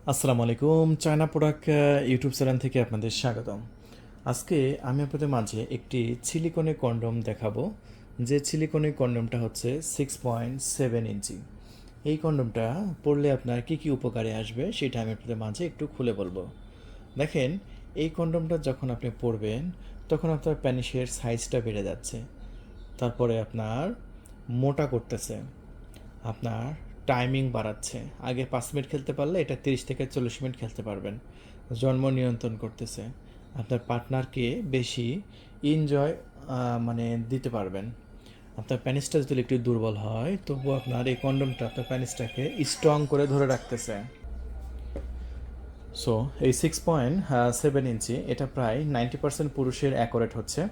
আসসালামু আলাইকুম, China product YouTube channel থেকে আপনাদের স্বাগতম। আজকে আমি আপনাদের মাঝে একটি সিলিকনের কন্ডম দেখাবো, যে সিলিকনের কন্ডমটা হচ্ছে 6.7 ইঞ্চি। এই কন্ডমটা পরলে আপনার কি কি উপকারে আসবে সেটা আমি আপনাদের মাঝে একটু খুলে বলবো। দেখেন, এই কন্ডমটা যখন আপনি পরবেন তখন আপনার প্যানিসের সাইজটা বেড়ে যাচ্ছে, তারপরে আপনার মোটা করতেছে, আপনার টাইমিং বাড়াচ্ছে। আগে 5 মিনিট খেলতে পারলে এটা 30 থেকে 40 মিনিট খেলতে পারবেন। জন্ম নিয়ন্ত্রণ করতেছে, আপনার পার্টনারকে বেশি এনজয় মানে দিতে পারবেন। আপনার প্যানিসটা যদি একটু দুর্বল হয় তবুও আপনার এই কন্ডমটা আপনার প্যানিসটাকে স্ট্রং করে ধরে রাখতেছে। সো এই 6.7 ইঞ্চি এটা প্রায় 90% পুরুষের অ্যাকোরেট হচ্ছে।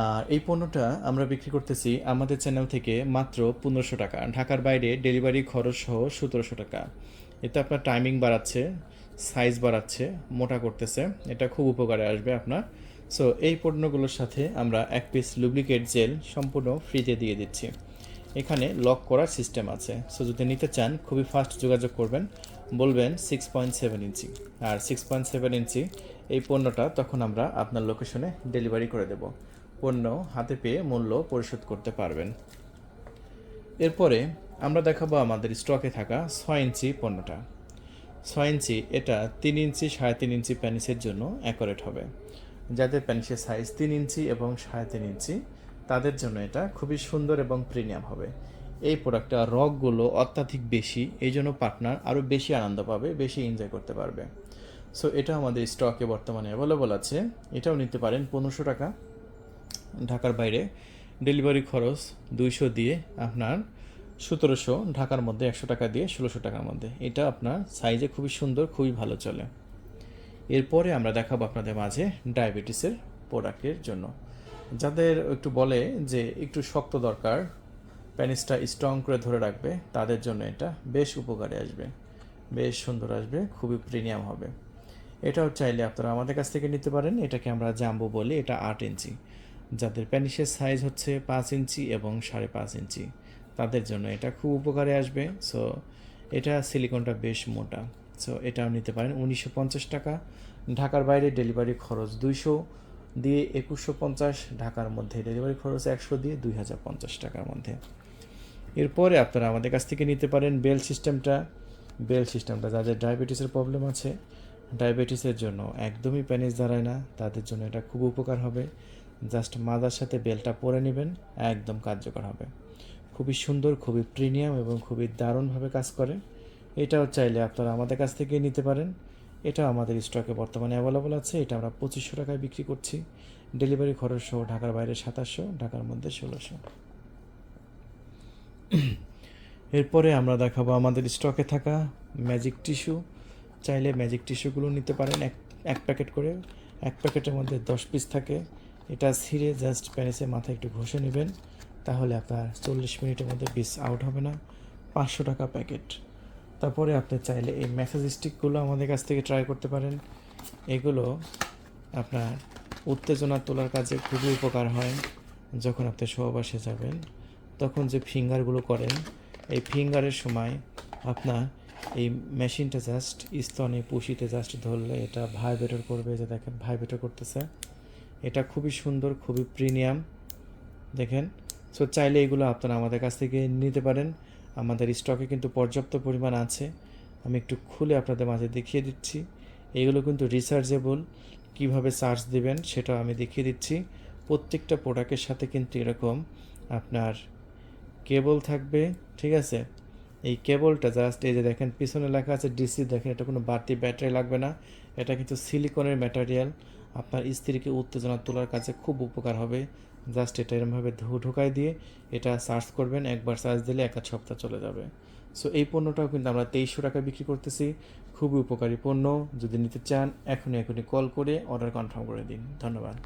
আর এই পণ্যটা আমরা বিক্রি করতেছি আমাদের চ্যানেল থেকে মাত্র 1500 টাকা, ঢাকার বাইরে ডেলিভারি খরচ সহ 1700 টাকা। এতে আপনার টাইমিং বাড়াচ্ছে, সাইজ বাড়াচ্ছে, মোটা করতেছে, এটা খুব উপকারে আসবে আপনার। সো এই পণ্যগুলোর সাথে আমরা 1 পিস লুব্রিকেট জেল সম্পূর্ণ ফ্রিতে দিয়ে দিচ্ছি। এখানে লক করার সিস্টেম আছে। সো যদি নিতে চান খুবই ফাস্ট যোগাযোগ করবেন, বলবেন 6.7 ইঞ্চি। আর 6.7 ইঞ্চি এই পণ্যটা তখন আমরা আপনার লোকেশনে ডেলিভারি করে দেব। পণ্য হাতে পেয়ে মূল্য পরিশোধ করতে পারবেন। এরপরে আমরা দেখাবো আমাদের স্টকে থাকা 6 ইঞ্চি পণ্যটা। 6 ইঞ্চি এটা 3 ইঞ্চি 3.5 ইঞ্চি প্যানিসের জন্য অ্যাকোরেট হবে। যাদের প্যানিসের সাইজ 3 ইঞ্চি এবং 3.5 ইঞ্চি তাদের জন্য এটা খুবই সুন্দর এবং প্রিমিয়াম হবে। এই প্রোডাক্টটা রকগুলো অত্যাধিক বেশি, এই জন্য পার্টনার আরও বেশি আনন্দ পাবে, বেশি এনজয় করতে পারবে। সো এটা আমাদের স্টকে বর্তমানে অ্যাভেলেবল আছে। এটাও নিতে পারেন 1500 টাকা, ঢাকার বাইরে ডেলিভারি খরচ 200 দিয়ে আপনার 1700, ঢাকার মধ্যে 100 টাকা দিয়ে 1600 টাকার মধ্যে। এটা আপনার সাইজে খুবই সুন্দর, খুবই ভালো চলে। এরপরে আমরা দেখাবো আপনাদের মাঝে ডায়াবেটিসের প্রোডাক্টের জন্য, যাদের একটু বলে যে একটু শক্ত দরকার, প্যানিসটা স্ট্রং করে ধরে রাখবে, তাদের জন্য এটা বেশ উপকারে আসবে, বেশ সুন্দর আসবে, খুবই প্রিমিয়াম হবে। এটাও চাইলে আপনারা আমাদের কাছ থেকে নিতে পারেন। এটাকে আমরা জাম্বো বলি। এটা 8 ইঞ্চি। যাদের প্যানিসের সাইজ হচ্ছে 5 ইঞ্চি এবং 5.5 ইঞ্চি তাদের জন্য এটা খুব উপকারে আসবে। সো এটা সিলিকনটা বেশ মোটা। সো এটাও নিতে পারেন 1950 টাকা, ঢাকার বাইরে ডেলিভারি খরচ 200 দিয়ে 2150, ঢাকার মধ্যে ডেলিভারি খরচ 100 দিয়ে 2050 টাকার মধ্যে। এরপরে আপনারা আমাদের কাছ থেকে নিতে পারেন বেল সিস্টেমটা যাদের ডায়াবেটিসের প্রবলেম আছে, ডায়াবেটিসের জন্য একদমই প্যানিস দাঁড়ায় না, তাদের জন্য এটা খুব উপকার হবে। জাস্ট মাদার সাথে বেলটা পরে নেবেন, একদম কার্যকর হবে। খুবই সুন্দর, খুবই প্রিমিয়াম এবং খুবই দারুণভাবে কাজ করে। এটাও চাইলে আপনারা আমাদের কাছ থেকে নিতে পারেন। এটা আমাদের স্টকে বর্তমানে অ্যাভেলেবল আছে। এটা আমরা 2500 টাকায় বিক্রি করছি, ডেলিভারি খরচ সহ ঢাকার বাইরে 2700, ঢাকার মধ্যে 1600। এরপরে আমরা দেখাবো আমাদের স্টকে থাকা ম্যাজিক টিস্যু। চাইলে ম্যাজিক টিস্যুগুলো নিতে পারেন, এক প্যাকেট করে। এক প্যাকেটের মধ্যে 10 পিস থাকে। এটা ছিঁড়ে জাস্ট প্যানিসের মাথায় একটু ঘষে নেবেন, তাহলে আপনার 40 মিনিটের মধ্যে পিস আউট হবে না। 500 টাকা প্যাকেট। তারপরে আপনি চাইলে এই ম্যাসাজ স্টিকগুলো আমাদের কাছ থেকে ট্রাই করতে পারেন। এগুলো আপনার উত্তেজনা তোলার কাজে খুবই উপকার হয়। যখন আপনি সহবাসে যাবেন তখন যে ফিঙ্গারগুলো করেন, এই ফিঙ্গারের সময় আপনার এই মেশিনটা জাস্ট স্তনে পুশিতে জাস্ট ধরলে এটা ভাইব্রেটর করবে, যে দেখেন ভাইব্রেটর করতেছে। এটা খুবই সুন্দর, খুবই প্রিমিয়াম, দেখেন। সো চাইলে এগুলো আপনারা আমাদের কাছ থেকে নিতে পারেন। আমাদের স্টকে কিন্তু পর্যাপ্ত পরিমাণ আছে। আমি একটু খুলে আপনাদের মাঝে দেখিয়ে দিচ্ছি। এগুলো কিন্তু রিচার্জেবল, কিভাবে চার্জ দেবেন সেটাও আমি দেখিয়ে দিচ্ছি। প্রত্যেকটা প্রোডাক্টের সাথে কিন্তু এরকম আপনার কেবল থাকবে, ঠিক আছে। এই কেবলটা জাস্ট এই যে দেখেন পিছনে লেখা আছে ডিসি, দেখেন এটা কোনো বাড়তি ব্যাটারি লাগবে না। এটা কিন্তু সিলিকনের ম্যাটেরিয়াল, আপনার স্ত্রীকে উত্তেজনা তোলার কাজে খুব উপকার হবে। জাস্ট এটা এরমভাবে ঢুকাই দিয়ে এটা চার্জ করবেন, একবার চার্জ দিলে 1 সপ্তাহ চলে যাবে। সো এই পণ্যটাও কিন্তু আমরা 2300 টাকায় বিক্রি করতেছি। খুবই উপকারী পণ্য। যদি নিতে চান এখনই কল করে অর্ডার কনফার্ম করে দিন। ধন্যবাদ।